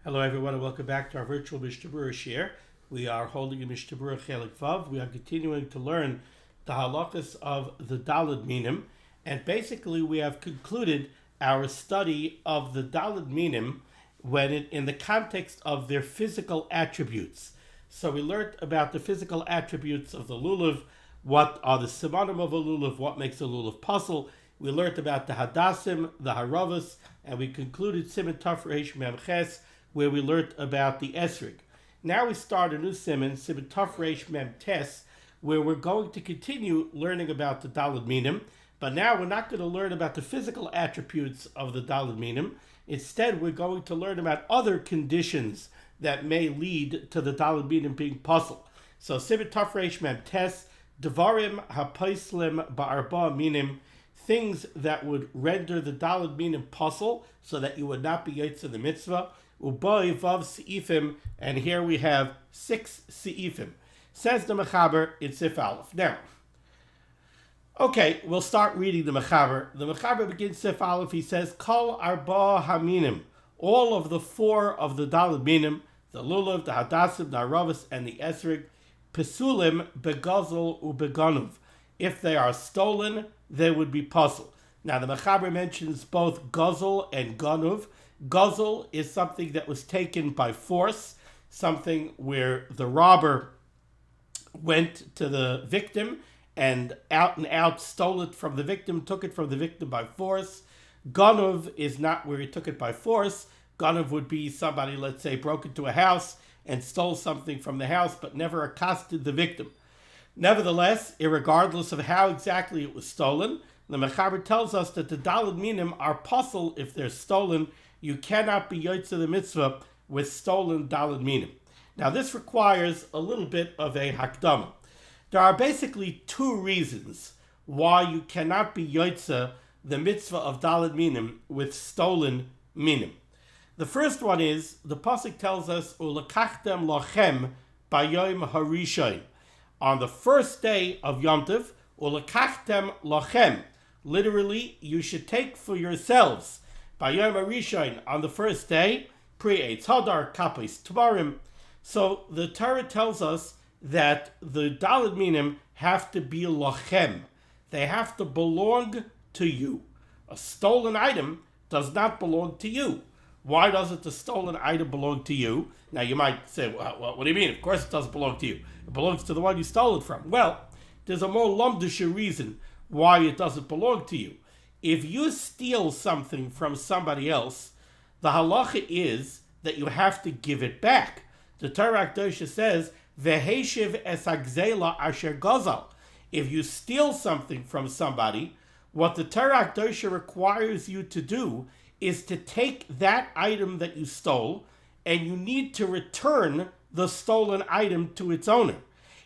Hello everyone and welcome back to our virtual Mishnah Berurah share. We are holding a Mishnah Berurah Chelik Vav. We are continuing to learn the halachas of the minim, and basically we have concluded our study of the minim in the context of their physical attributes. So we learned about the physical attributes of the lulav, what are the Simanim of a lulav, what makes a lulav puzzle. We learned about the hadasim, the aravos, and we concluded Siman Tafresh Mem Ches, where we learned about the esrog. Now we start a new Siman Tafresh Mem Tes, where we're going to continue learning about the minim, but now we're not going to learn about the physical attributes of the minim. Instead, we're going to learn about other conditions that may lead to the minim being puzzle. So Siman Tafresh Mem Tes, Devarim hapaislim ba'arba minim, things that would render the minim puzzle so that you would not be yotzei the mitzvah. Ubai vav seifim, and here we have 6 seifim. Says the Mechaber in Sif Aleph. Now, okay, we'll start reading the Mechaber. The Mechaber begins Sif Aleph. He says, Kol arba haminim, all of the 4 of the minim, the lulav, the hadasim, the aravos, and the esrog, pesulim begazel ubeganuv. If they are stolen, they would be puzzle. Now, the Mechaber mentions both gazel and ganuv. Gazel is something that was taken by force, something where the robber went to the victim and out stole it from the victim, took it from the victim by force. Ganuv is not where he took it by force. Ganuv would be somebody, let's say, broke into a house and stole something from the house but never accosted the victim. Nevertheless, irregardless of how exactly it was stolen, the Mechaber tells us that the minim are puzzle if they're stolen. You cannot be yotzei the mitzvah with stolen minim. Now this requires a little bit of a hakdama. There are basically 2 reasons why you cannot be yotzei the mitzvah of minim with stolen minim. The first one is, the pasuk tells us, ulakachtem lachem bayom harishon. On the first day of Yom Tov, ulakachtem lachem. Literally, you should take for yourselves, Bayom Arishon, on the first day, pre-Eitz Hadar, Kapis Tvarim. So the Torah tells us that the minim have to be lachem. They have to belong to you. A stolen item does not belong to you. Why doesn't the stolen item belong to you? Now you might say, well, what do you mean? Of course it doesn't belong to you. It belongs to the one you stole it from. Well, there's a more lumdisha reason why it doesn't belong to you. If you steal something from somebody else, the halacha is that you have to give it back. The Torah HaTorah says, "Veheshiv es hagzela asher gazal." If you steal something from somebody, what the Torah HaTorah requires you to do is to take that item that you stole, and you need to return the stolen item to its owner.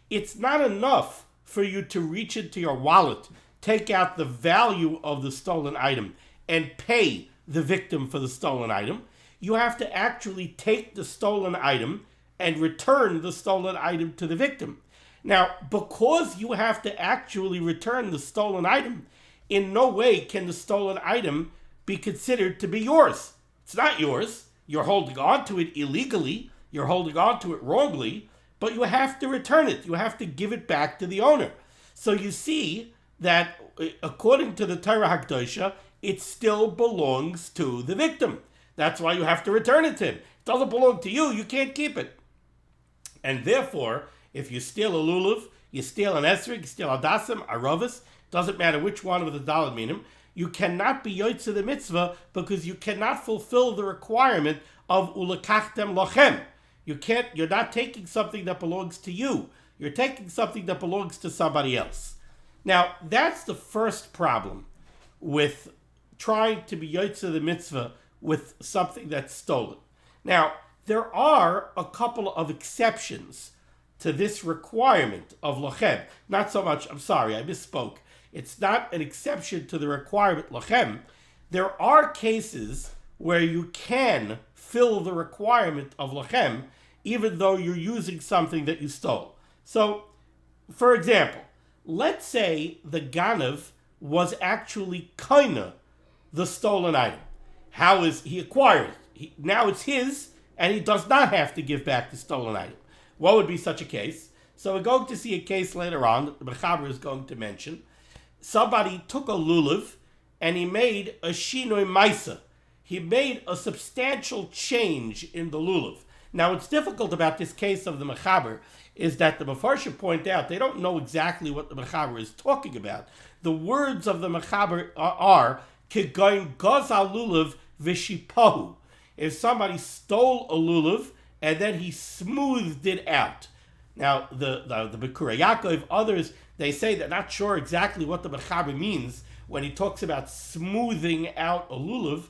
It's not enough for you to reach into your wallet, take out the value of the stolen item, and pay the victim for the stolen item. You have to actually take the stolen item and return the stolen item to the victim. Now, because you have to actually return the stolen item, in no way can the stolen item be considered to be yours. It's not yours. You're holding on to it illegally. You're holding on to it wrongly, but you have to return it. You have to give it back to the owner. So you see that according to the Torah HaTorah, it still belongs to the victim. That's why you have to return it to him. It doesn't belong to you. You can't keep it. And therefore, if you steal a lulav, you steal an esrog, you steal hadasim, aravos, doesn't matter which one of the minim, you cannot be yotzei the mitzvah because you cannot fulfill the requirement of ulakachtem lachem. You're not taking something that belongs to you. You're taking something that belongs to somebody else. Now, that's the first problem with trying to be yotzei the mitzvah with something that's stolen. Now, there are a couple of exceptions to this requirement of lachem. Not so much, I'm sorry, I misspoke. It's not an exception to the requirement lachem. There are cases where you can fill the requirement of lachem even though you're using something that you stole. So, for example, let's say the ganav was actually kaina the stolen item. How is he acquired it? Now it's his, and he does not have to give back the stolen item. What would be such a case? So we're going to see a case later on that the Mechaber is going to mention. Somebody took a lulav and he made a shinoi maisa. He made a substantial change in the lulav. Now, what's difficult about this case of the Mechaber is that the Mefarshim point out they don't know exactly what the Mechaber is talking about. The words of the Mechaber are Kegoin gozal lulav vishipahu. If somebody stole a lulav and then he smoothed it out. Now, the Berurah Yaakov, others, they say they're not sure exactly what the Mechaber means when he talks about smoothing out a lulav.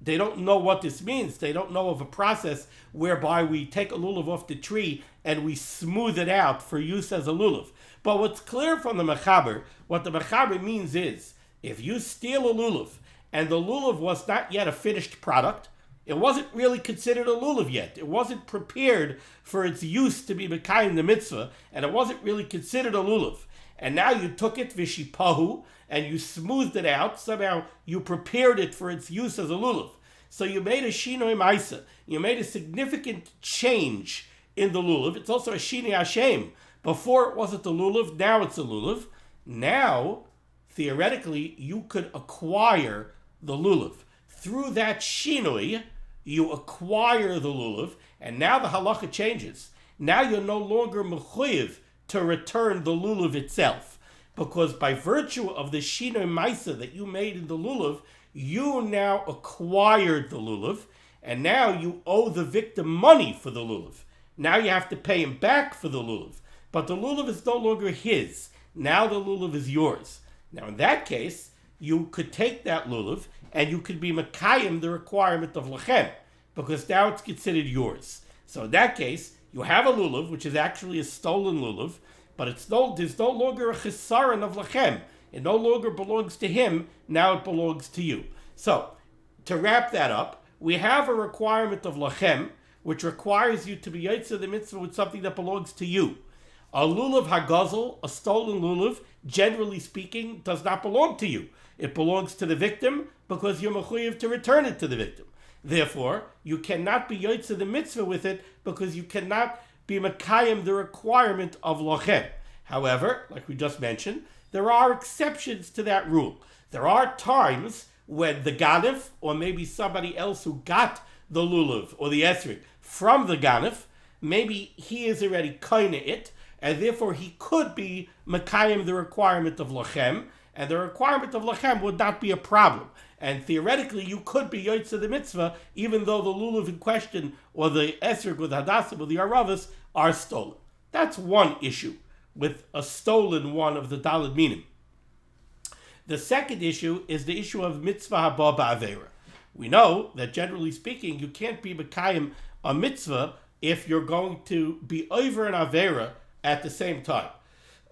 They don't know what this means. They don't know of a process whereby we take a lulav off the tree and we smooth it out for use as a lulav. But what's clear from the Mechaber, what the Mechaber means is, if you steal a lulav and the lulav was not yet a finished product, it wasn't really considered a lulav yet. It wasn't prepared for its use to be mekayim the mitzvah, and it wasn't really considered a lulav. And now you took it vishipahu, and you smoothed it out. Somehow you prepared it for its use as a lulav. So you made a shinoi maisa. You made a significant change in the lulav. It's also a shinoi hashem. Before it wasn't a lulav, now it's a lulav. Now, theoretically, you could acquire the lulav. Through that shinoi, you acquire the lulav, and now the halacha changes. Now you're no longer mechuyev to return the lulav itself, because by virtue of the shinoi maisa that you made in the lulav, you now acquired the lulav, and now you owe the victim money for the lulav. Now you have to pay him back for the lulav, but the lulav is no longer his. Now the lulav is yours. Now in that case, you could take that lulav and you could be mekayim the requirement of lachem, because now it's considered yours. So in that case, you have a lulav, which is actually a stolen lulav, but there's no longer a chesaron of lachem. It no longer belongs to him, now it belongs to you. So, to wrap that up, we have a requirement of lachem, which requires you to be yotzei the mitzvah with something that belongs to you. A lulav hagazel, a stolen lulav, generally speaking, does not belong to you. It belongs to the victim because you're mechuyev to return it to the victim. Therefore, you cannot be yotzei the mitzvah with it because you cannot be mekayim the requirement of lachem. However, like we just mentioned, there are exceptions to that rule. There are times when the ganif, or maybe somebody else who got the lulav or the esrog from the ganif, maybe he is already kaina it, and therefore he could be mekayim the requirement of lachem, and the requirement of lachem would not be a problem. And theoretically, you could be yotzei the mitzvah, even though the lulav in question, or the esrog, or the hadasim, or the aravos are stolen. That's one issue with a stolen one of the daled minim. The second issue is the issue of mitzvah haba ba'avera. We know that generally speaking, you can't be mekayim a mitzvah if you're going to be over an avera at the same time.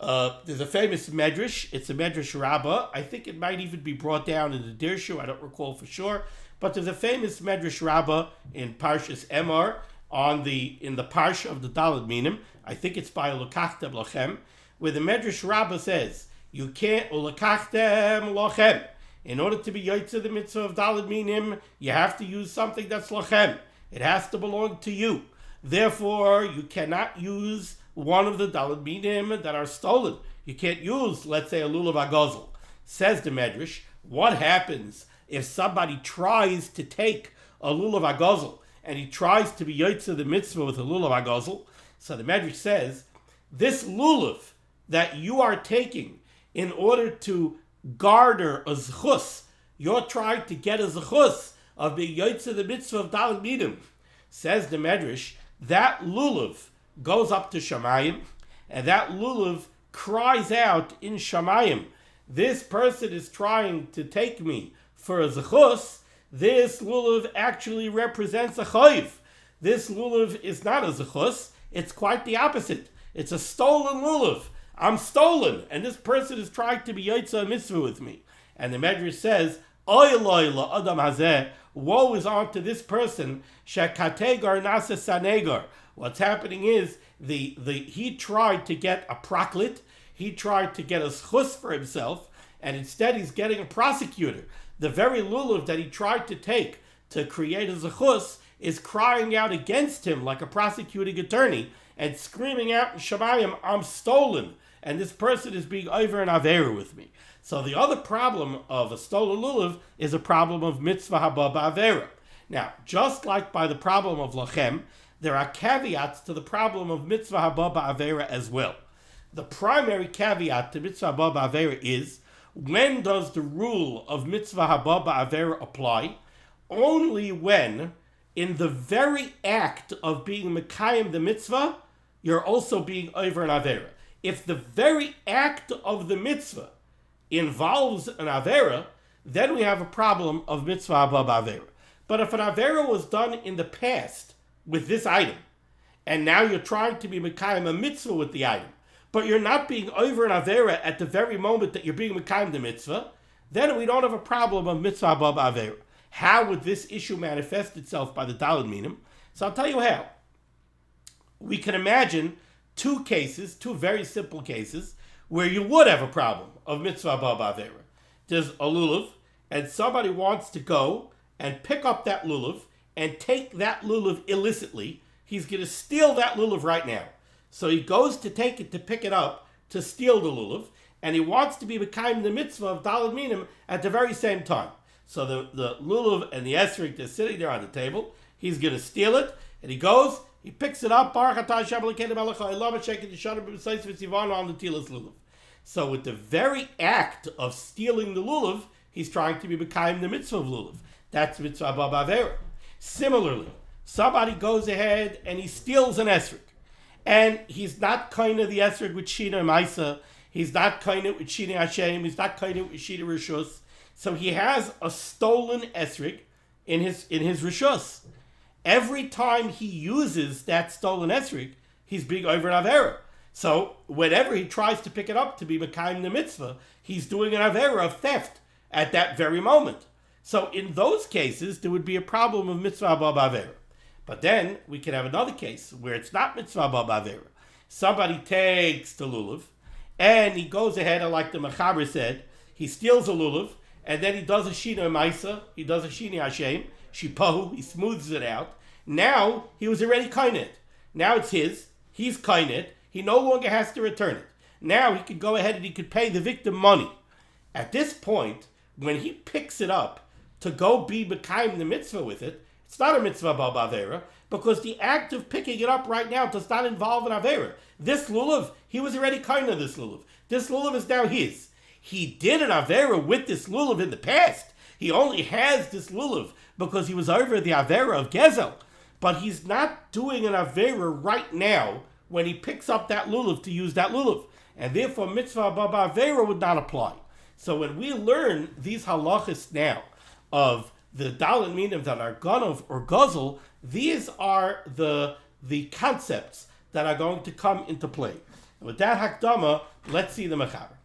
There's a famous medrash. It's a medrash rabbah. I think it might even be brought down in the Dirshu. I don't recall for sure. But there's a famous medrash rabbah in Parshas Emor in the parsha of the daled minim. I think it's by Ulakachtem lachem, where the medrash rabbah says you can't Ulakachtem lachem. In order to be yotzei the mitzvah of daled minim, you have to use something that's lachem. It has to belong to you. Therefore, you cannot use one of the daled minim that are stolen. You can't use, let's say, a lulav hagazel. Says the medrash, what happens if somebody tries to take a lulav hagazel and he tries to be yotzei the mitzvah with a lulav hagazel? So the medrash says, this lulav that you are taking in order to garner a zechus, you're trying to get a zechus of being yotzei the mitzvah of daled minim. Says the medrash, that lulav goes up to Shamayim, and that lulav cries out in Shamayim, this person is trying to take me for a zechus. This lulav actually represents a chayiv. This lulav is not a zechus, it's quite the opposite. It's a stolen lulav. I'm stolen, and this person is trying to be yotzei a mitzvah with me. And the medrash says, oy loy la adam hazeh, woe is on to this person, shekategar nasa sanegar. What's happening is, he tried to get a praklit, he tried to get a schus for himself, and instead he's getting a prosecutor. The very lulav that he tried to take to create a zechus, is crying out against him like a prosecuting attorney and screaming out in Shemayim, I'm stolen, and this person is being over an avera with me. So the other problem of a stolen lulav is a problem of mitzvah haba ba'avera. Now, just like by the problem of lachem, there are caveats to the problem of mitzvah haba ba'avera as well. The primary caveat to mitzvah haba ba'avera is, when does the rule of mitzvah haba ba'avera apply? Only when, in the very act of being mekayim the mitzvah, you're also being over an avera. If the very act of the mitzvah involves an avera, then we have a problem of mitzvah haba ba'avera. But if an avera was done in the past with this item, and now you're trying to be mekayim a mitzvah with the item, but you're not being over an avera at the very moment that you're being mekayim the mitzvah, then we don't have a problem of mitzvah haba ba'avera. How would this issue manifest itself by the daled minim? So I'll tell you how. We can imagine two very simple cases, where you would have a problem of mitzvah haba ba'avera. There's a lulav, and somebody wants to go and pick up that lulav and take that lulav illicitly. He's going to steal that lulav right now. So he goes to take it, to pick it up, to steal the lulav, and he wants to be mekayim the mitzvah of daled minim at the very same time. So the lulav and the esrog, they're sitting there on the table. He's going to steal it, and he goes, he picks it up, on the lulav. So with the very act of stealing the lulav, he's trying to be mekayim the mitzvah of lulav. That's mitzvah haba ba'avera. Similarly, somebody goes ahead and he steals an esrog, and he's not kind of the esrog with shina maisa, he's not kind of with shina Hashem, he's not kind of with shina rishus. So he has a stolen esrog in his rishus. Every time he uses that stolen esrog, he's being over an avera. So whenever he tries to pick it up to be mekayim the mitzvah, he's doing an avera of theft at that very moment. So in those cases, there would be a problem of mitzvah haba ba'avera. But then we could have another case where it's not mitzvah haba ba'avera. Somebody takes the lulav, and he goes ahead, and like the Mechaber said, he steals a lulav, and then he does a shina maisa, he does a shini Hashem, shipahu, he smooths it out. Now he was already kainet. Now it's his, he's kainet, he no longer has to return it. Now he could go ahead and he could pay the victim money. At this point, when he picks it up to go be mekayim the mitzvah with it, it's not a mitzvah haba ba'avera, because the act of picking it up right now does not involve an avera. This lulav, he was already kind of this lulav. This lulav is now his. He did an avera with this lulav in the past. He only has this lulav because he was over the avera of gezel. But he's not doing an avera right now when he picks up that lulav to use that lulav. And therefore mitzvah haba ba'avera would not apply. So when we learn these halachas now of the daled minim that are ganov or guzzle, these are the concepts that are going to come into play. And with that hakdama, let's see the Mechaber.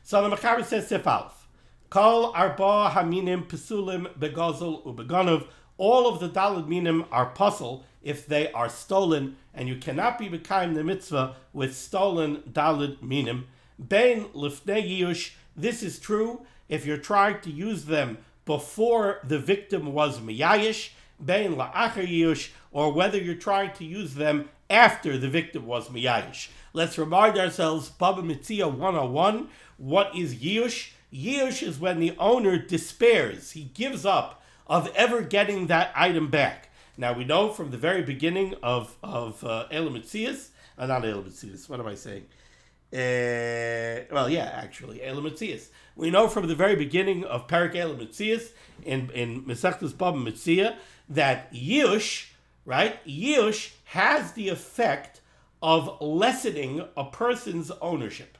So the Mechaber says Sif Aleph, Kol arba haminim pesulim beguzzle ubeganov. All of the daled minim are puzzle if they are stolen, and you cannot be mekayim the mitzvah with stolen daled minim. Bein lifnei yiyush. This is true if you're trying to use them before the victim was miyayish, bein la'achar yiyush, or whether you're trying to use them after the victim was miyayish. Let's remind ourselves, Baba Mitzvah 101, what is yiyush? Yiyush is when the owner despairs, he gives up of ever getting that item back. Now we know from the very beginning of Elam Mitzias, not Elam Mitzias, what am I saying? Elam Mitzias. We know from the very beginning of Parak Elam Mitzias in Mesechtes Baba Mitzvah that Yiyush, right? Yiyush has the effect of lessening a person's ownership.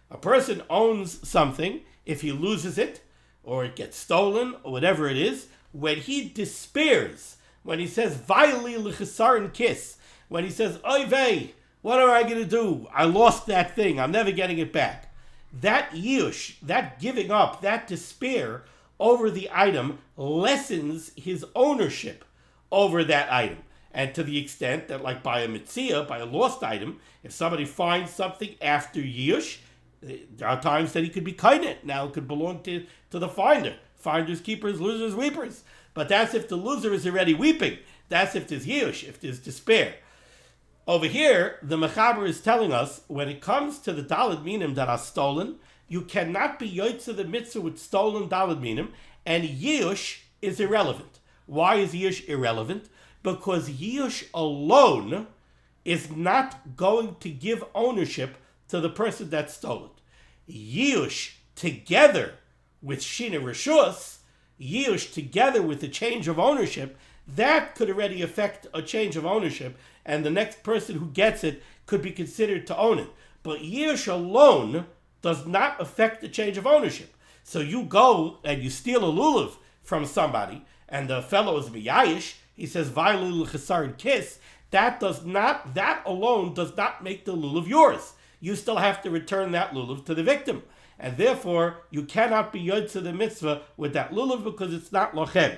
A person owns something. If he loses it, or it gets stolen, or whatever it is, when he despairs, when he says, Vaili l'chesarin kiss, when he says, Oy vey, what am I going to do? I lost that thing. I'm never getting it back. That yush, that giving up, that despair over the item lessens his ownership over that item. And to the extent that, like by a mitzvah, by a lost item, if somebody finds something after yush, there are times that he could be kainet. Now it could belong to the finder. finders keepers, losers weepers. But that's if the loser is already weeping. That's if there's yush, if there's despair. Over here, the Mechaber is telling us, when it comes to the daled minim that are stolen, you cannot be yotzei the mitzvah with stolen daled minim, and yush is irrelevant. Why is yush irrelevant? Because yush alone is not going to give ownership to the person that stole it. Yush together with shina reshus, yush together with the change of ownership, that could already affect a change of ownership, and the next person who gets it could be considered to own it. But yush alone does not affect the change of ownership. So you go and you steal a lulav from somebody, and the fellow is miyayish, he says, Vailu l'chesarin kiss, that alone does not make the lulav yours. You still have to return that lulav to the victim. And therefore, you cannot be yotzei the mitzvah with that lulav because it's not lochem.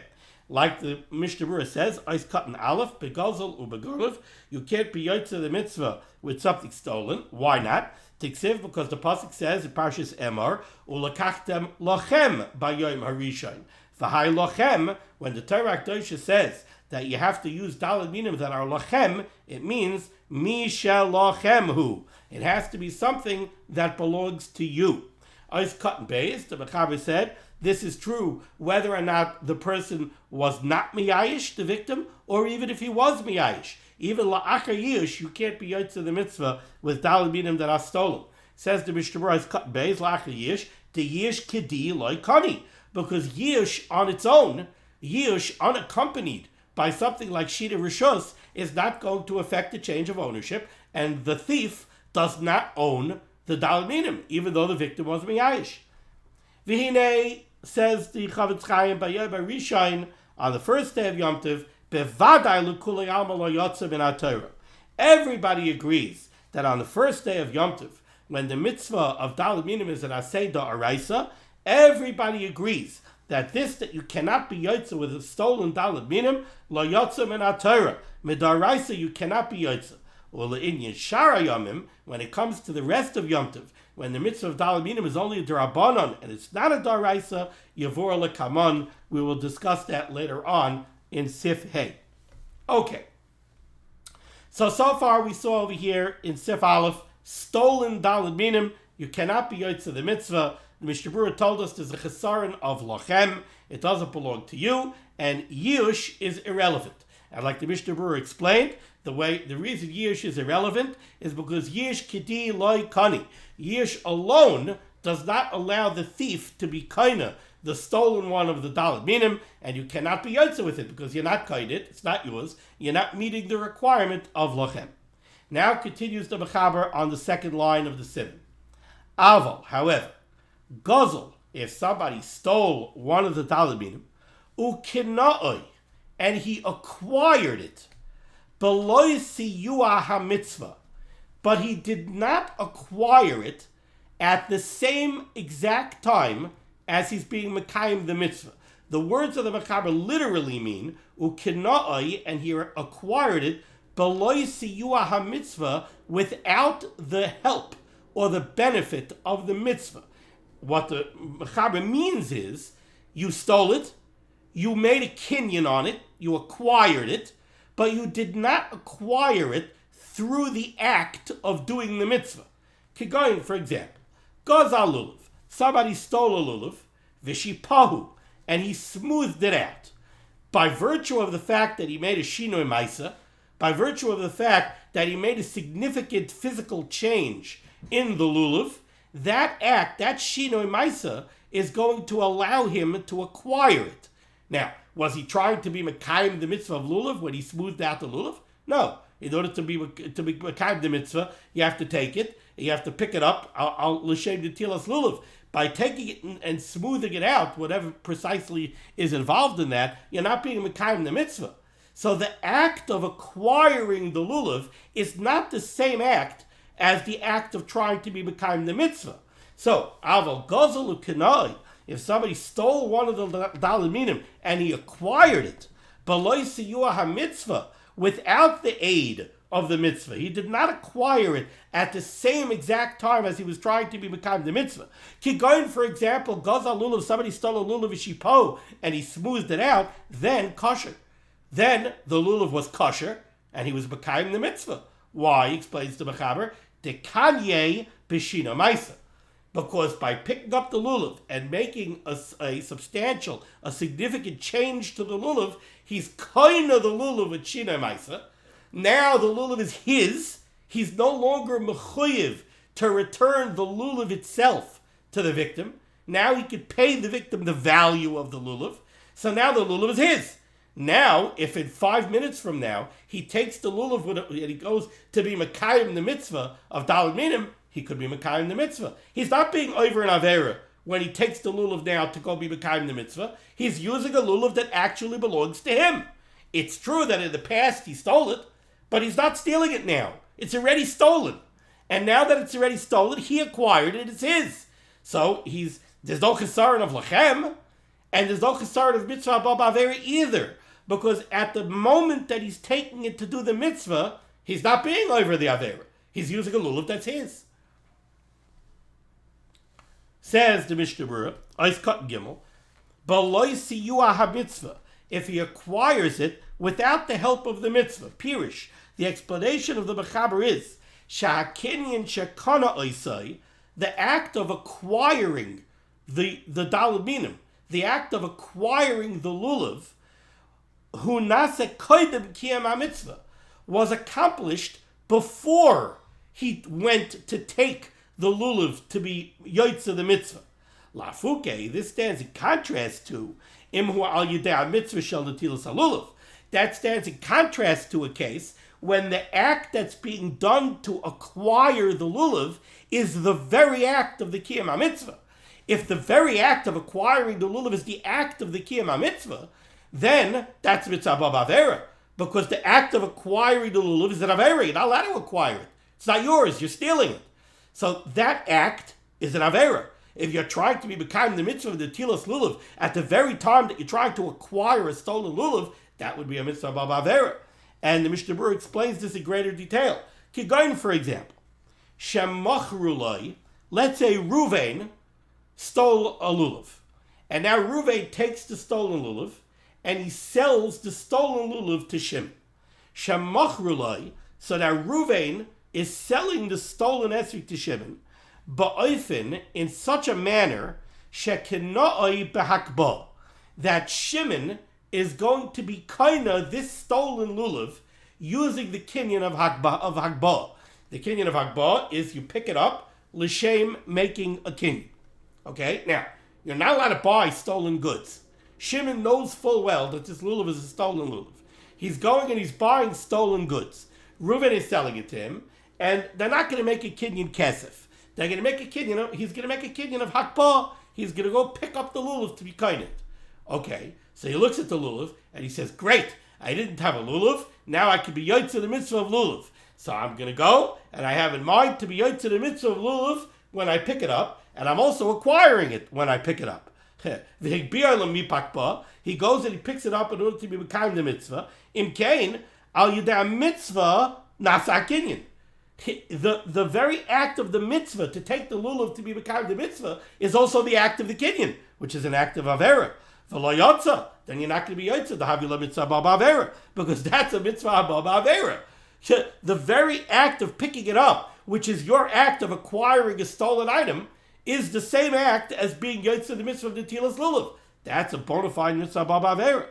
Like the Mishnah Berurah says, Eis katan aleph, begazel ubegolav, you can't be yotzei the mitzvah with something stolen. Why not? Tiksiv, because the pasuk says in Parshas Emor, ulakachtem lochem bayoim harishon. V'hai lochem, when the Torah Dirshu says that you have to use daled minim that are lochem, it means mi shel lochem hu. It has to be something that belongs to you. Eis katan beis, the Mechaber said, this is true whether or not the person was not miyayish, the victim, or even if he was miyayish. Even la'achar yish, you can't be yotzei the mitzvah with daled minim that are stolen. Says the Mishnah Berurah, Eis katan beis, la'achar yish, the yish kedi loy kani. Because yish on its own, yish unaccompanied by something like shina reshus, is not going to affect the change of ownership, and the thief does not own the daled minim, even though the victim was miyayish. V'hinei, says the Chavetz Chaim, Bayom Rishon, on the first day of Yom Tov, bevadai l'kulei alma lo yotzei min HaTorah. Everybody agrees that on the first day of Yom Tov, when the mitzvah of daled minim is an aseh da'araisa, everybody agrees that you cannot be yotzei with a stolen daled minim, lo yotzei min HaTorah. Midaraisa, you cannot be yotzei. Or in Shara Yomim, when it comes to the rest of Yom Tov, when the mitzvah of daled minim is only a derabanan and it's not a daraisa, yavor lekamon. We will discuss that later on in Sif Hey. Okay. So far we saw over here in Sif Aleph, stolen daled minim, you cannot be yotzei the mitzvah. The Mishnah Berurah told us there's a chesaron of lochem, it doesn't belong to you, and yush is irrelevant. And like the Mishnah Berurah explained, the reason yish is irrelevant is because yish kidi loy kani. Yish alone does not allow the thief to be kaina, the stolen one of the daled minim, and you cannot be yotzei with it because you're not kained it, it's not yours, you're not meeting the requirement of lochem. Now continues the Mechaber on the second line of the Siman. Aval, however, gozel, if somebody stole one of the daled minim, ukina'oi, and he acquired it, beloy siyua ha-mitzvah, but he did not acquire it at the same exact time as he's being mekayim the mitzvah. The words of the Mechaber literally mean, ukina'oi, and he acquired it, beloy siyua ha-mitzvah, without the help or the benefit of the mitzvah. What the Mechaber means is, you stole it, you made a kinyan on it, you acquired it, but you did not acquire it through the act of doing the mitzvah. Kigoyin, for example, gazal lulav. Somebody stole a lulav, vishipahu, and he smoothed it out. By virtue of the fact that he made a shinoi maisa, by virtue of the fact that he made a significant physical change in the lulav, that act, that shinoi maisa, is going to allow him to acquire it. Now, was he trying to be mekayim the mitzvah of lulav when he smoothed out the lulav? No. In order to be mekayim the mitzvah, you have to take it, you have to pick it up, l'shem netilas lulav. By taking it and smoothing it out, whatever precisely is involved in that, you're not being mekayim the mitzvah. So the act of acquiring the lulav is not the same act as the act of trying to be mekayim the mitzvah. So, aval gozel u'kenai, if somebody stole one of the daled minim and he acquired it, beloy siyua ha-mitzvah, without the aid of the mitzvah. He did not acquire it at the same exact time as he was trying to be mekayim the mitzvah. Kigoin, for example, gazal lulav, somebody stole a lulav v'shipo and he smoothed it out, then kosher. Then the lulav was kosher and he was mekayim the mitzvah. Why? Explains the Mechaber, de kanye b'shina maisa. Because by picking up the lulav and making a substantial, a significant change to the lulav, he's koina the lulav with shina maisa. Now the lulav is his. He's no longer mechuyev to return the lulav itself to the victim. Now he could pay the victim the value of the lulav. So now the lulav is his. Now, if in 5 minutes from now he takes the lulav and he goes to be mekayim the mitzvah of daled minim, he could be mekayim the mitzvah. He's not being over an avera when he takes the lulav now to go be mekayim the mitzvah. He's using a lulav that actually belongs to him. It's true that in the past he stole it, but he's not stealing it now. It's already stolen. And now that it's already stolen, he acquired it, it's his. So there's no chesaron of lachem, and there's no chesaron of mitzvah abba avera either. Because at the moment that he's taking it to do the mitzvah, he's not being over the avera. He's using a lulav that's his. Says the Mishnah Berurah, Eis Kat Gimel, B'loi siyua ha-mitzvah, if he acquires it without the help of the mitzvah. Pirish, the explanation of the Mechaber is, Sha'akinyan shekana oisai, the act of acquiring the daled minim, the act of acquiring the lulav, hu nase koidem kiyam ha-mitzvah, was accomplished before he went to take the lulav to be yotzei the mitzvah. Lafuke, this stands in contrast to imhu al yidei mitzvah shel netilas halulav. That stands in contrast to a case when the act that's being done to acquire the lulav is the very act of the kiyam ha-mitzvah. If the very act of acquiring the lulav is the act of the kiyam ha-mitzvah, then that's mitzvah b'avera, because the act of acquiring the lulav is an avera. You're not allowed to acquire it. It's not yours. You're stealing it. So that act is an avera. If you're trying to be mekayim the mitzvah of the tilas lulav at the very time that you're trying to acquire a stolen lulav, that would be a mitzvah b'avera. And the Mishnah Berurah explains this in greater detail. Kigoin, for example, shemachrulai, let's say Ruvain stole a lulav. And now Ruvain takes the stolen lulav and he sells the stolen lulav to Shimon. Shemachrulai, so now Ruvain is selling the stolen esrog to Shimon, ba'ofen, in such a manner, shekenoi behakba, that Shimon is going to be kaina this stolen lulav using the kinyan of hakba. The kinyan of hakba is you pick it up, l'shem making a kinyan. Okay, now, you're not allowed to buy stolen goods. Shimon knows full well that this lulav is a stolen lulav. He's going and he's buying stolen goods. Reuven is selling it to him, and they're not going to make a kinyan kesef. They're going to make a kinyan. He's going to make a kinyan of hakba. He's going to go pick up the lulav to be kained. Okay, so he looks at the lulav and he says, "Great, I didn't have a lulav. Now I can be yotzei the mitzvah of lulav. So I'm going to go and I have in mind to be yotzei the mitzvah of lulav when I pick it up, and I'm also acquiring it when I pick it up." He goes and he picks it up in order to be mekayim the mitzvah. Imkain al yidei mitzvah nasa kinyan. The very act of the mitzvah to take the lulav to be mekayim the mitzvah is also the act of the kinyan, which is an act of avera. V'lo yotzei, then you're not going to be yotzei the havila mitzvah baba avera, because that's a mitzvah baba avera. The very act of picking it up, which is your act of acquiring a stolen item, is the same act as being yotzei the mitzvah of the tilas lulav. That's a bona fide mitzvah baba avera.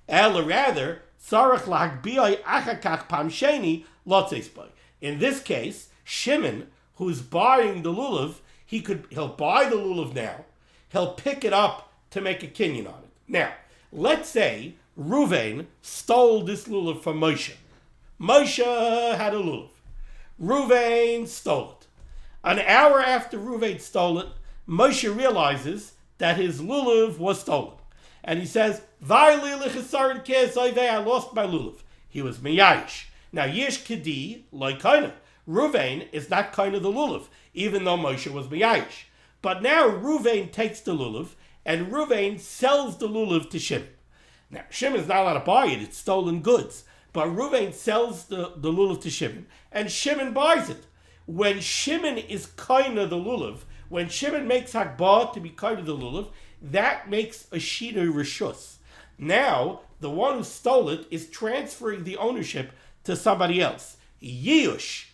Ela rather, tzarech lahagbiyai achakach pam sheni lotzei. In this case, Shimon, who's buying the lulav, he'll buy the lulav now. He'll pick it up to make a kinyan on it. Now, let's say Ruvain stole this lulav from Moshe. Moshe had a lulav. Ruvain stole it. An hour after Ruvain stole it, Moshe realizes that his lulav was stolen. And he says, I lost my lulav. He was miyayish. Now, Yesh Kedi, like Kaina. Ruvain is not Kaina the lulav, even though Moshe was miyayish. But now Ruvain takes the lulav, and Ruvain sells the lulav to Shimon. Now, Shimon's not allowed to buy it, it's stolen goods. But Reuven sells the lulav to Shimon, and Shimon buys it. When Shimon is kind of the lulav, when Shimon makes hakbah to be kind of the lulav, that makes a shina rishus. Now, the one who stole it is transferring the ownership to somebody else. Yush,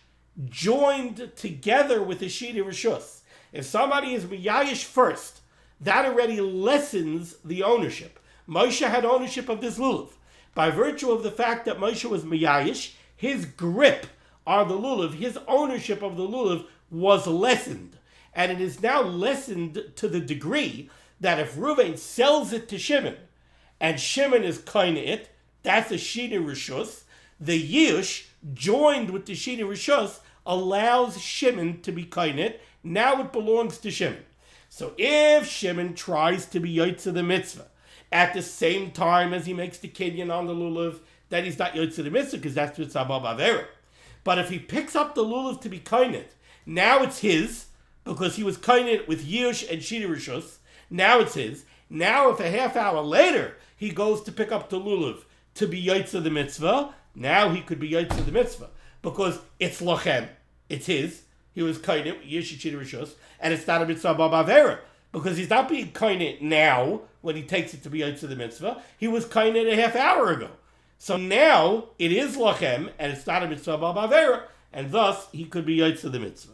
joined together with the shina rishus. If somebody is miyayish first, that already lessens the ownership. Moshe had ownership of this lulav. By virtue of the fact that Moshe was miyayish, his grip on the lulav, his ownership of the lulav was lessened. And it is now lessened to the degree that if Reuven sells it to Shimon, and Shimon is kind of it, that's a shina rishus. The yish joined with the shina rishus allows Shimon to be kind of it. Now it belongs to Shimon. So if Shimon tries to be yotzei the mitzvah at the same time as he makes the kinyan on the lulav, then he's not yotzei the mitzvah because that's mitzvah b'avera. But if he picks up the lulav to be kind of it, now it's his because he was kind of it with yish and shina rishus. Now it's his. Now if a half hour later he goes to pick up the lulav to be yotzei the mitzvah, now he could be yotzei the mitzvah because it's lochem, it's his. He was kind of yish and shina rishus, and it's not a mitzvah b'avera because he's not being kind of now when he takes it to be yotzei the mitzvah. He was kind of a half hour ago. So now it is lochem and it's not a mitzvah b'avera, and thus he could be yotzei the mitzvah.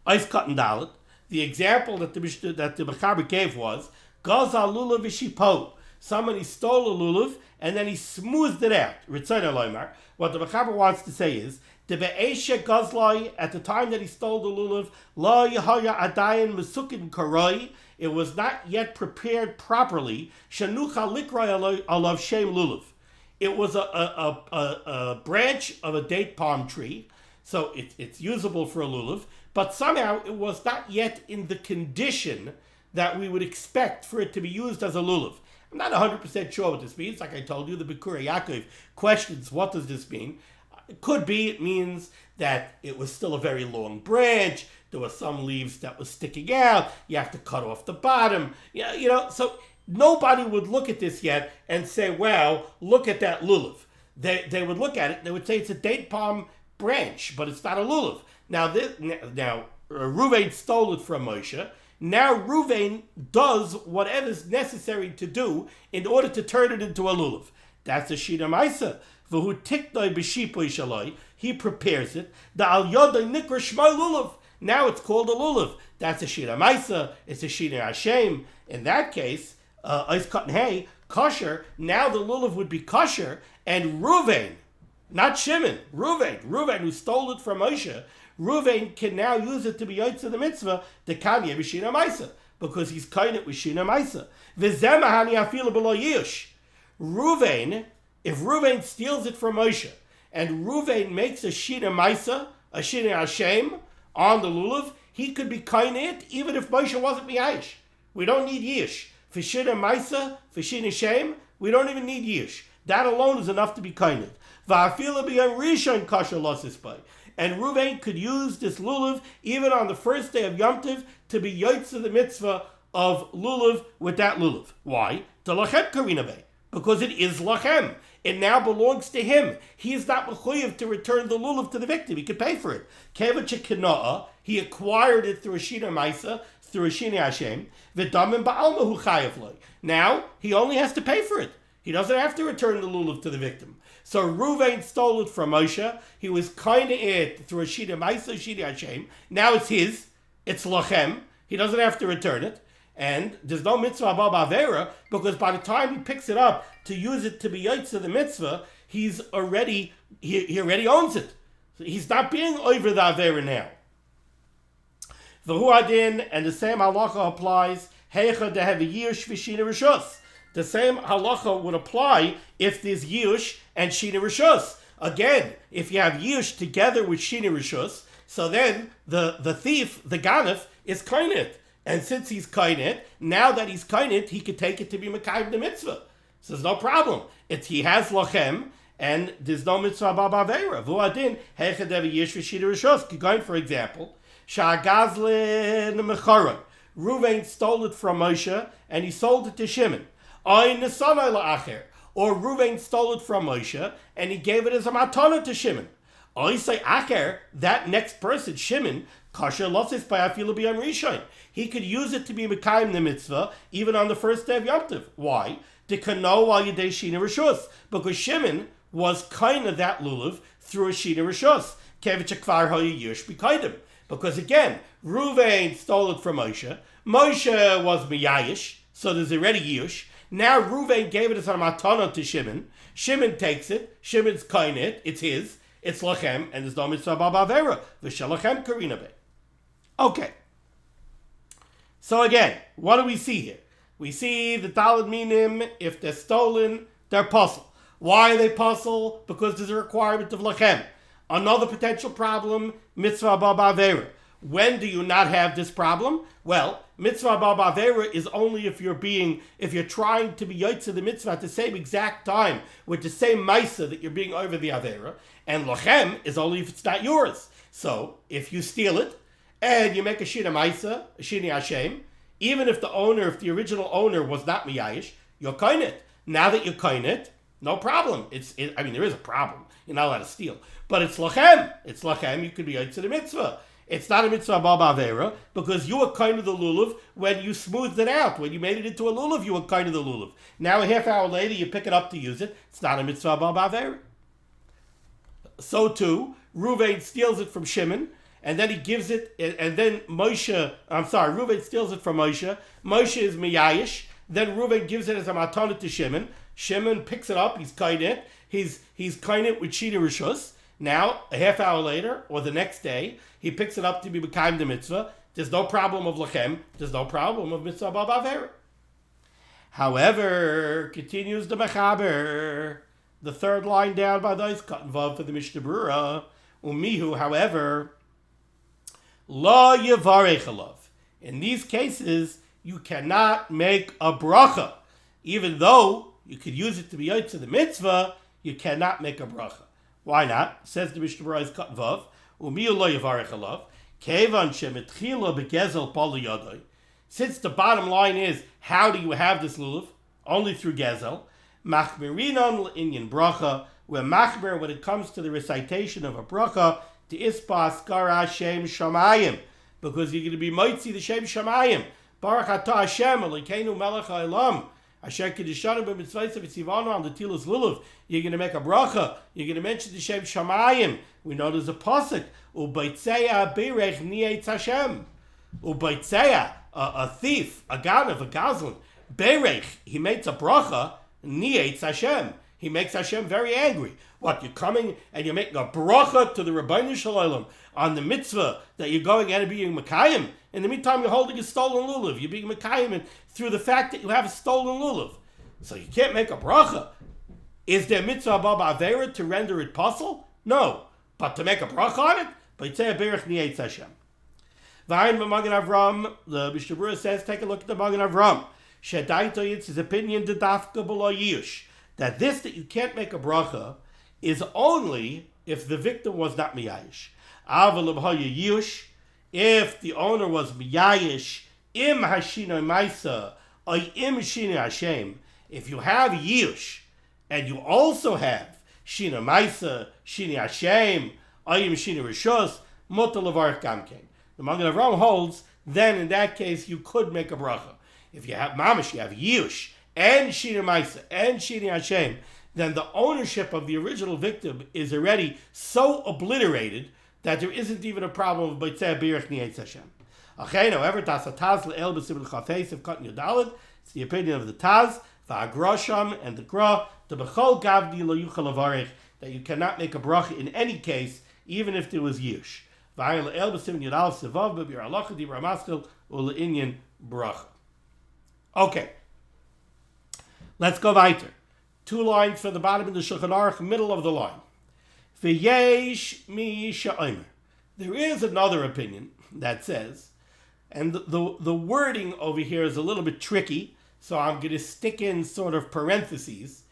Ice cut and dalit. The example that the Mechaber gave was Gaza lulav v'shipo. Somebody stole a lulav and then he smoothed it out. Ritzayna loymar. What the Mechaber wants to say is the be'eshe gazlai at the time that he stole the lulav la yahaya adayin mesukin karoi. It was not yet prepared properly. Shanucha likray alav shem lulav. It was a branch of a date palm tree, so it's usable for a lulav. But somehow it was not yet in the condition that we would expect for it to be used as a lulav. I'm not 100% sure what this means. Like I told you, the Bikurei Yaakov questions, what does this mean? It could be it means that it was still a very long branch. There were some leaves that were sticking out. You have to cut off the bottom. Yeah, so nobody would look at this yet and say, wow, look at that lulav. They would look at it and they would say it's a date palm branch, but it's not a lulav. Now Reuven stole it from Moshe. Now Reuven does whatever is necessary to do in order to turn it into a lulav. That's a shina ma'isa. V'hu tiknoi b'shipoi shaloi. He prepares it. The al yodai nikra shmoi lulav. Now it's called a lulav. That's a shina ma'isa. It's a shina hashem. In that case, ice cut and hay, kosher. Now the lulav would be kosher, and Reuven, not Shimon, Reuven who stole it from Moshe, Reuven can now use it to be yotzei the mitzvah, the kanya b'shina ma'isa, because he's kind it with shina ma'isa. V'zemahani afilu b'lo yish. Reuven, if Reuven steals it from Moshe, and Reuven makes a shina ma'isa, a shina hashem, on the lulav, he could be kind it even if Moshe wasn't miyayish. We don't need yish. For shina ma'isa, for shina shem, we don't even need yish. That alone is enough to be kind it. V'afilu b'yom rishon kasher losis by. And Reuven could use this lulav even on the first day of Yom Tov to be yotzei the mitzvah of lulav with that lulav. Why? To lachem karina bey. Because it is lachem. It now belongs to him. He is not mechuyev to return the lulav to the victim. He could pay for it. Kevach k'noah, he acquired it through a shina ma'isa, through a shina hashem. V'damim ba'alma hu chayav loy. Now he only has to pay for it. He doesn't have to return the lulav to the victim. So Reuven stole it from Moshe. He was kind of it through a shina ma'isa, shina hashem. Now it's his. It's lachem. He doesn't have to return it. And there's no mitzvah b'avera because by the time he picks it up to use it to be yotzei the mitzvah, he already owns it. So he's not being over the avera now. V'hu adin, and the same halacha applies. Heicha dehevi yish v'shina rishus. The same halacha would apply if there's yish and shina rishus. Again, if you have yish together with shina rishus, so then the thief, the ganef, is kainit. And since he's kainit, now that he's kainit, he could take it to be mekayim the mitzvah. So there's no problem. He has lachem, and there's no mitzvah b'avera. V'uadin heicha devi yish v'shina rishus. Going for example, sha'agazlin mechara. Reuven stole it from Moshe, and he sold it to Shimon. Oy nesanai la'acher. Or Reuven stole it from Moshe and he gave it as a matana to Shimon. Oy say acher, that next person, Shimon, kasher losis by afilu b'yam rishon. He could use it to be mekayim the mitzvah even on the first day of Yom Tov. Why? Dekano al yedei shina rishus. Because Shimon was kind of that lulav through a shina rishus. Kevich kvar hoyu yush b'kaidim. Because again, Reuven stole it from Moshe. Moshe was miyayish, so there's already yush. Now Reuven gave it as a matana to Shimon. Shimon takes it. Shimon's kind it. It's his. It's lachem, and there's no mitzvah b'avera. V'shalachem karina be. Okay. So again, what do we see here? We see the daled minim, if they're stolen, they're puzzle. Why are they puzzle? Because there's a requirement of lachem. Another potential problem, mitzvah b'avera. When do you not have this problem? Well, mitzvah b'avera is only if you're trying to be yotzei the mitzvah at the same exact time with the same maisa that you're being over the avera, and lachem is only if it's not yours. So if you steal it and you make a shina maisa, a shini hashem, even if the original owner was not miyayish, you're kain it. Now that you're kain it, no problem. There is a problem. You're not allowed to steal, but it's lachem. It's lachem. You could be yotzei the mitzvah. It's not a mitzvah b'avera because you were kind of the lulav when you smoothed it out. When you made it into a lulav, you were kind of the lulav. Now a half hour later, you pick it up to use it. It's not a mitzvah b'avera. So too, Reuven steals it from Shimon, and then he gives it, and then Reuven steals it from Moshe. Moshe is miyayish. Then Reuven gives it as a matana to Shimon. Shimon picks it up. He's kind it. He's kind it with shina rishus. Now, a half hour later, or the next day, he picks it up to be mekayim the mitzvah. There's no problem of lachem. There's no problem of mitzvah b'avera. However, continues the mechaber, the third line down by those cut vav for the Mishnah Berurah, umihu, however, lo yevarech alav. In these cases, you cannot make a bracha. Even though you could use it to be yotzei the mitzvah, you cannot make a bracha. Why not? Says the Mishnah Berurah cut vav, umihu lo yevarech alav, kevan shemetchila begezel pali yadai. Since the bottom line is, how do you have this lulav? Only through gezel. Machmirinon l'inyan bracha. We're machmer when it comes to the recitation of a bracha to ispas kara shem shamayim, because you're going to be moitzi the shem shamayim. Baruch atah Hashem Elokeinu melech haolam asher kedishanu b'mitzvayis v'tzivanu on the tilas lulav. You're going to make a bracha. You're going to mention the shem shamayim. We know there's a pasuk ubaytzeya birech nietz Hashem. Ubaytzeya, a thief, a ganav, a gazlan. Berech, he makes a bracha. Nietz Hashem. He makes Hashem very angry. What, you're coming and you're making a bracha to the Rabbeinu Shalom on the mitzvah that you're going and being Mekayim. In the meantime, you're holding a stolen lulav. You're being Mekayim through the fact that you have a stolen lulav. So you can't make a bracha. Is there mitzvah b'avera to render it puzzle? No. But to make a bracha on it? But say a berach nietz Hashem. V'ayin b'magen Avram, the Mishnah Berurah says, take a look at the Magen Avram. Shedaitoyitz, his opinion, the dafka below yush, that you can't make a bracha is only if the victim was not miyayish. Aval b'hoya yush, if the owner was miyayish, im hashino maisa, or im shino Hashem. If you have yush, and you also have shino maisa, shino Hashem, or im shino rishos, mutar levarich gamkein. The Magen Avram holds, then in that case you could make a bracha. If you have mamash, you have yush, and shina maisa, and shina Hashem, then the ownership of the original victim is already so obliterated that there isn't even a problem of baitzeh birach nietz Hashem. However, tas hataz le'el b'sibul chafeis of cotton yodalad. It's the opinion of the Taz, va'agrosham, and the Gra, the bechol gavdi lo yuchal avarich, that you cannot make a bracha in any case, even if there was yush. Va'ayel le'el b'sibul yodalad sevav b'bir halacha dibra maskil u'le'inyan bracha. Okay, let's go weiter. 2 lines from the bottom of the Shulchan Aruch, middle of the line. V'yesh mi sha'omer. There is another opinion that says, and the wording over here is a little bit tricky, so I'm going to stick in sort of parentheses.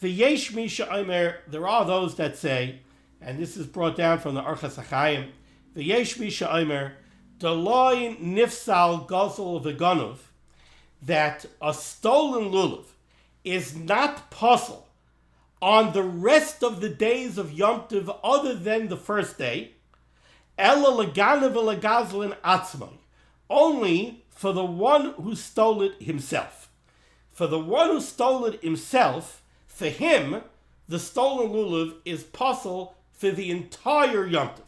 V'yesh mi sha'omer, there are those that say, and this is brought down from the Orchos HaChaim, v'yesh mi sha'omer, deloy nifsal gosel v'gonov, that a stolen lulav is not possible on the rest of the days of Yom Tov other than the first day, ela leganav legazlin atzmai, only for the one who stole it himself. For the one who stole it himself, for him, the stolen lulav is possible for the entire Yom Tov.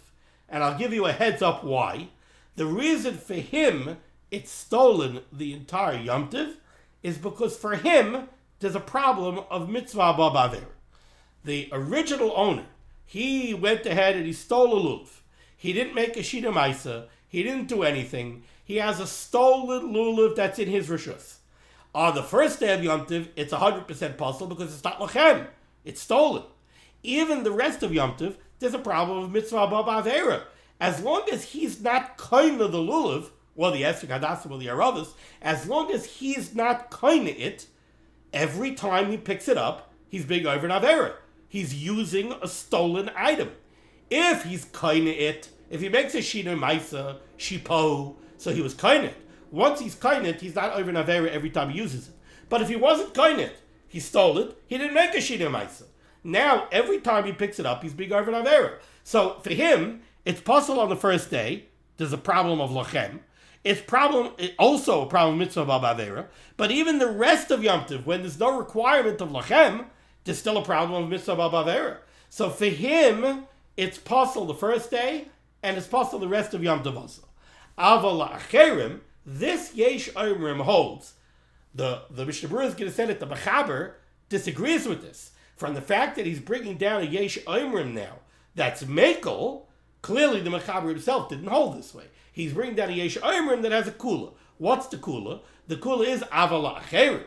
And I'll give you a heads up why. The reason for him it's stolen the entire Yom Tov is because for him there's a problem of mitzvah ba'aver. The original owner, he went ahead and he stole a lulav. He didn't make a shina maisa. He didn't do anything. He has a stolen lulav that's in his rishus. On the first day of Yom Tov, it's 100% possible because it's not lachem. It's stolen. Even the rest of Yom Tov, there's a problem of mitzvah ba'aver. As long as he's not kind of the lulav, or the esrog, hadasim, or the aravos, as long as he's not kind of it, every time he picks it up, he's being over an avera. He's using a stolen item. If he's kind of it, if he makes a shina maisa, shipo, so he was kind of it. Once he's kind of it, he's not over an avera every time he uses it. But if he wasn't kind of it, he stole it, he didn't make a shina maisa. Now, every time he picks it up, he's being over an avera. So for him, it's possible on the first day, there's a problem of lachem. It's also a problem of mitzvah ba'avera. But even the rest of Yom Tov, when there's no requirement of lachem, there's still a problem of mitzvah ba'avera. So for him, it's possible the first day, and it's possible the rest of Yom Tov also. Aval la'acherim, this yesh omrim holds. The Mishnah Berurah is going to say that the Mechaber disagrees with this. From the fact that he's bringing down a yesh omrim now, that's mekel, clearly the Mechaber himself didn't hold this way. He's bringing down a yesh omrim that has a kula. What's the kula? The kula is aval la'acherim.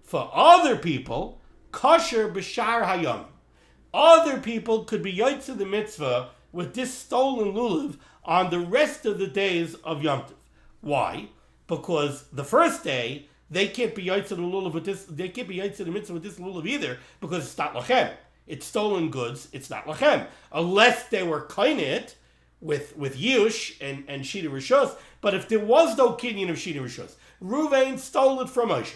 For other people, kosher b'shar hayom. Other people could be yotzei the mitzvah with this stolen lulav on the rest of the days of Yom Tov. Why? Because the first day they can't be yotzei the lulav with this. They can't be yotzei the mitzvah with this lulav either because it's not lachem. It's stolen goods. It's not lachem unless they were kainit with yush and shina rishos. But if there was no kinyan of shina rishos, Ruvain stole it from Moshe.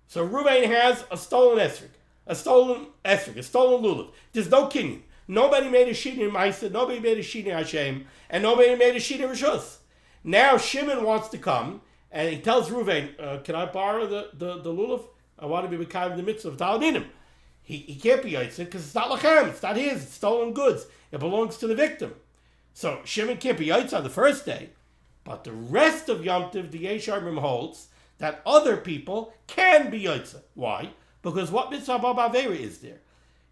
So Ruvain has a stolen esrog. A stolen lulav. There's no kinyan. Nobody made a shina ma'isa, nobody made a shina Hashem, and nobody made a shina rishos. Now Shimon wants to come, and he tells Ruvain, can I borrow the lulav? I want to be kind the mitzvah of Tal minim. He can't be yotzei because it's not lachem, it's not his, it's stolen goods. It belongs to the victim. So Shimon can't be yotzei on the first day, but the rest of Yom Tov, the yesh omrim holds that other people can be yotzei. Why? Because what mitzvah ba'avera is there?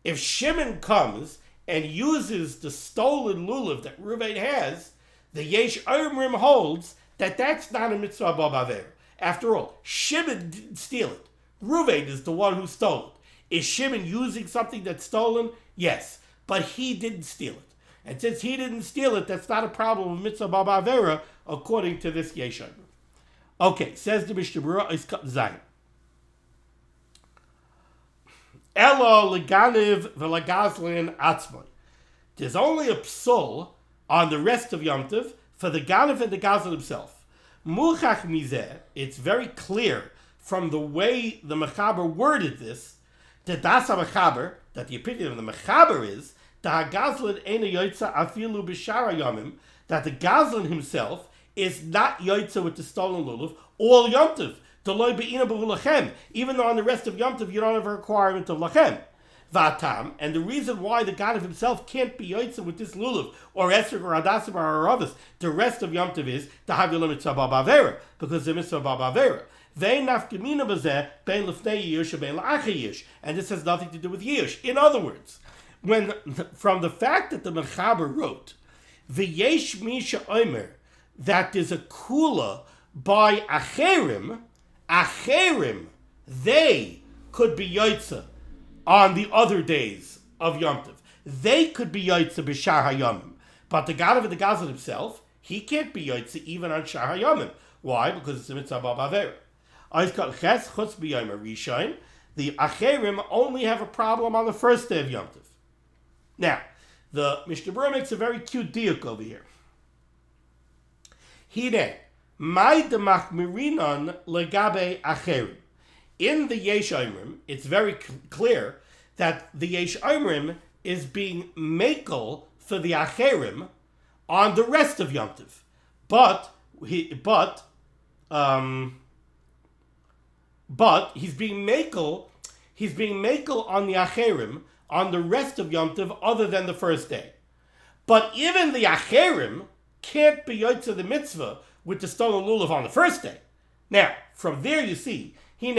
If Shimon comes and uses the stolen lulav that Ruvain has, the yesh omrim holds that that's not a mitzvah ba'avera. After all, Shimon didn't steal it. Ruvain is the one who stole it. Is Shimon using something that's stolen? Yes, but he didn't steal it. And since he didn't steal it, that's not a problem of mitzvah ba'avera according to this yesh omrim. Okay, says the Mishnah Berurah, is cut zayin. Elo leganiv v'legazlin atzmai. There's only a psul on the rest of Yom Tov for the ganiv and the gazlan himself. Muchach mizeh, it's very clear from the way the Mechaber worded this, that das HaMechaber, that the opinion of the Mechaber is, the hagazlan eina yotzei afilu b'shar hayomim, that the gazlan himself is not yotzei with the stolen lulav all Yom Tov. Even though on the rest of Yom Tov you don't have a requirement of lachem. Vatam, and the reason why the God of himself can't be yotzei with this lulav, or esrog, or hadasim, or aravos, the rest of Yom Tov is to have your mitzvah ba'avera, because the mitzvah ba'avera. And this has nothing to do with yish. In other words, from the fact that the Mechaber wrote, v'yesh misha omer, that there's a kula by acherim, they could be yotzei on the other days of Yom Tov. They could be yotzei b'shar hayomim. But the God of the Gazlan himself, he can't be yotzei even on shar hayomim. Why? Because it's a mitzvah ba'avera. The acherim only have a problem on the first day of Yom Tov. Now, the Mishnah Berurah makes a very cute diuk over here. Hine, my demachmirinon legabe acherim. In the Yesh Omrim, it's very clear that the Yesh Omrim is being makel for the Acherim on the rest of Yom Tov. But he's being makel on the Acherim on the rest of Yom Tov other than the first day. But even the Acherim can't be yotzei the mitzvah with the stolen lulav on the first day. Now, from there you see, this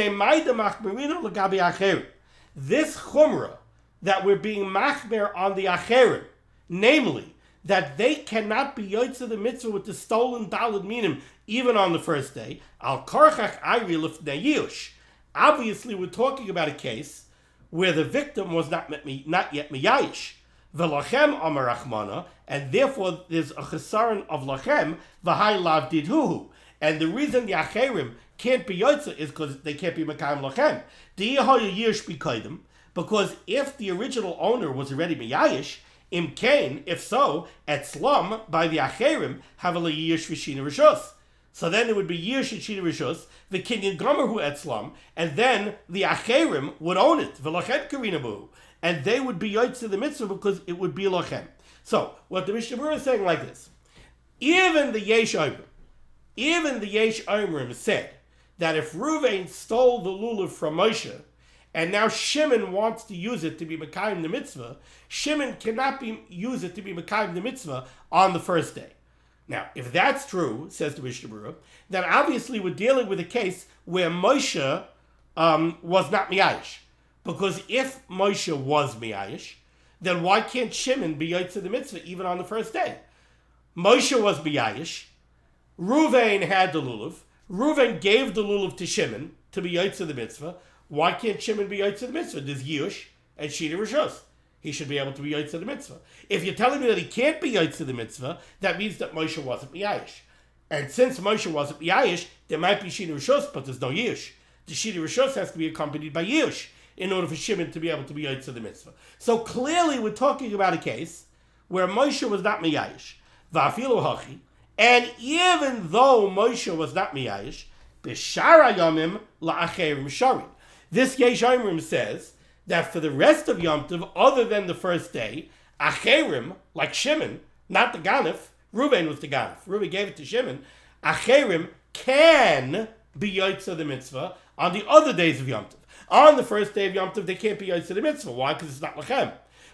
chumrah that we're being machmer on the Acherim, namely, that they cannot be yotzei the mitzvah with the stolen daled minim even on the first day, al karchach ayri lifnei yush. Obviously, we're talking about a case where the victim was not yet miyayish. V'lachem amar rachmana, and therefore there's a chesaron of lachem, v'hai lav didhuhu. And the reason the acherim can't be yotzei is because they can't be mekayim lachem. Di'yahoyu yish b'kodim, because if the original owner was already miyayish, im kain, if so, etzlam, by the acherim, have a yish v'shina rishos. So then it would be yish and shina rishos, the kinyan gomer hu etzlam, and then the acherim would own it, v'lachem karinabu. And they would be yotzei the mitzvah because it would be lachem. So, what the Mishnah Berurah is saying like this, even the Yesh Omrim said that if Ruvain stole the lulav from Moshe, and now Shimon wants to use it to be mekayim the mitzvah, Shimon cannot use it to be mekayim the mitzvah on the first day. Now, if that's true, says the Mishnah Berurah, then obviously we're dealing with a case where Moshe was not miyayish. Because if Moshe was miyayish, then why can't Shimon be yotzei the mitzvah even on the first day? Moshe was miyayish. Ruvain had the lulav. Ruvain gave the lulav to Shimon to be yotzei the mitzvah. Why can't Shimon be yotzei the mitzvah? There's yush and shina rishos. He should be able to be yotzei the mitzvah. If you're telling me that he can't be yotzei the mitzvah, that means that Moshe wasn't miyayish. And since Moshe wasn't miyayish, there might be shina rishos, but there's no yush. The shina rishos has to be accompanied by yush in order for Shimon to be able to be yotzei the mitzvah. So clearly we're talking about a case where Moshe was not miyayish. Va'afilu hachi, and even though Moshe was not miyayish, b'shara yomim la'acherim sharim. This Yesh Omrim says that for the rest of Yom Tov, other than the first day, acherim, like Shimon, not the ganef, Reuven was the ganef, Reuven gave it to Shimon, acherim can be yotzei the mitzvah on the other days of Yom Tov. On the first day of Yom Tov, they can't be yotzei the mitzvah. Why? Because it's not lachem.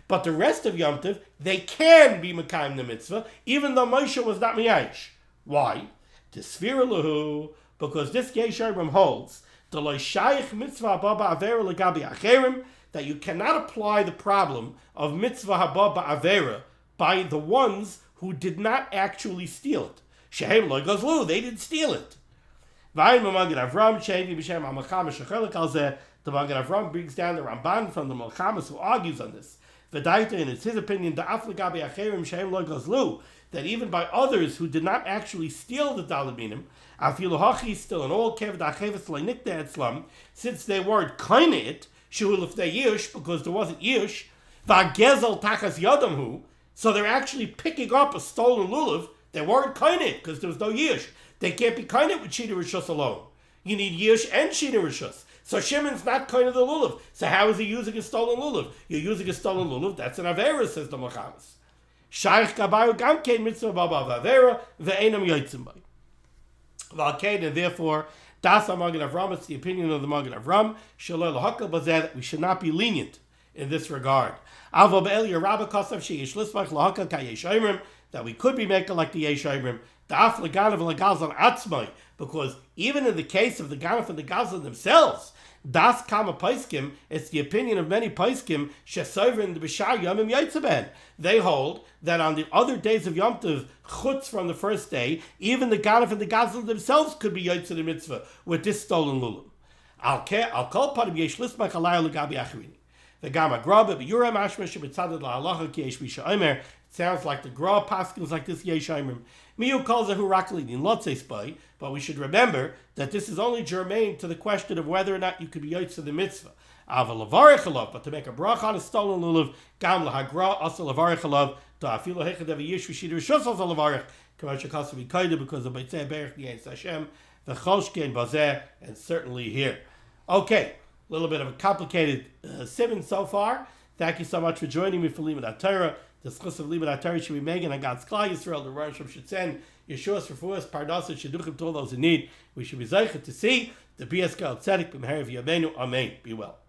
But the rest of Yom Tov, they can be mekayim the mitzvah, even though Moshe was not miyayish. Why? T'svira lahu, because this Yesh Omrim holds the lo shayich mitzvah haba ba'avera legabi acherim, that you cannot apply the problem of mitzvah haba ba'avera by the ones who did not actually steal it. Shehem lo gazlu, they didn't steal it. The Magen Avram brings down the Ramban from the Melchamas who argues on this. V'daita, and it's his opinion, that even by others who did not actually steal the daled minim, still in all since they weren't kind of it, because there wasn't yish, so they're actually picking up a stolen lulav. They weren't kind of it because there was no yish. They can't be kind of with shina rishos alone. You need yish and shina rishos. So Shimon's not kind of the lulav. So how is he using a stolen lulav? You're using a stolen lulav. That's an avera, says the Melchamas. Shaykh kabayu gamkein mitzvah baba avera ve'enam yotzim bay. Valkein, and therefore das Magen Avram. It's the opinion of the Magen Avram. Shalol lahakal bazeh, that we should not be lenient in this regard. Avo be'el yerabah kasav sheyish lismach lahakal kayesh omrim, that we could be making like the Yesh Omrim. Da'af leganav legazlan atzmai, because even in the case of the ganaf and the gazlan themselves, das kama paiskim, it's the opinion of many paiskim, shesovrin the b'shar yomim yotzei. They hold that on the other days of Yom Tov, chutz from the first day, even the ganaf and the gazlan themselves could be yotzei the mitzvah with this stolen lulav. Al kol panim yesh lismach alay legabi achrini. The Gama Graba, but Yura Mashmash Mitzadad La Halacha Ki Yesh Misha Omer. Sounds like the Gra Paskins like this Yesh Omrim. Miyu calls a Hurakli in Lotzei Spy, but we should remember that this is only germane to the question of whether or not you could be yotzei the mitzvah. Ava Lavarech Alav, but to make a bracha on a stolen lulav, Gam Lahagra, also Lavarech Alav, to Afilo Hechad of Yish Vishid Rishos also Lavarech, Kamash Kasavi Kaida, because of Beitzeh Berech Niyin Hashem, the Choshkein Bazeh, and certainly here. Okay, a little bit of a complicated Siman so far. Thank you so much for joining me for limud HaTorah. The schus of limud HaTorah should be making on God's Klal Yisrael. The Rosh Hashanah should send Yeshua's Refuas, Parnassus, Shidduchim to all those in need. We should be zeichet to see the BS Gal Tzedek b'meher v'yameinu. Amen. Be well.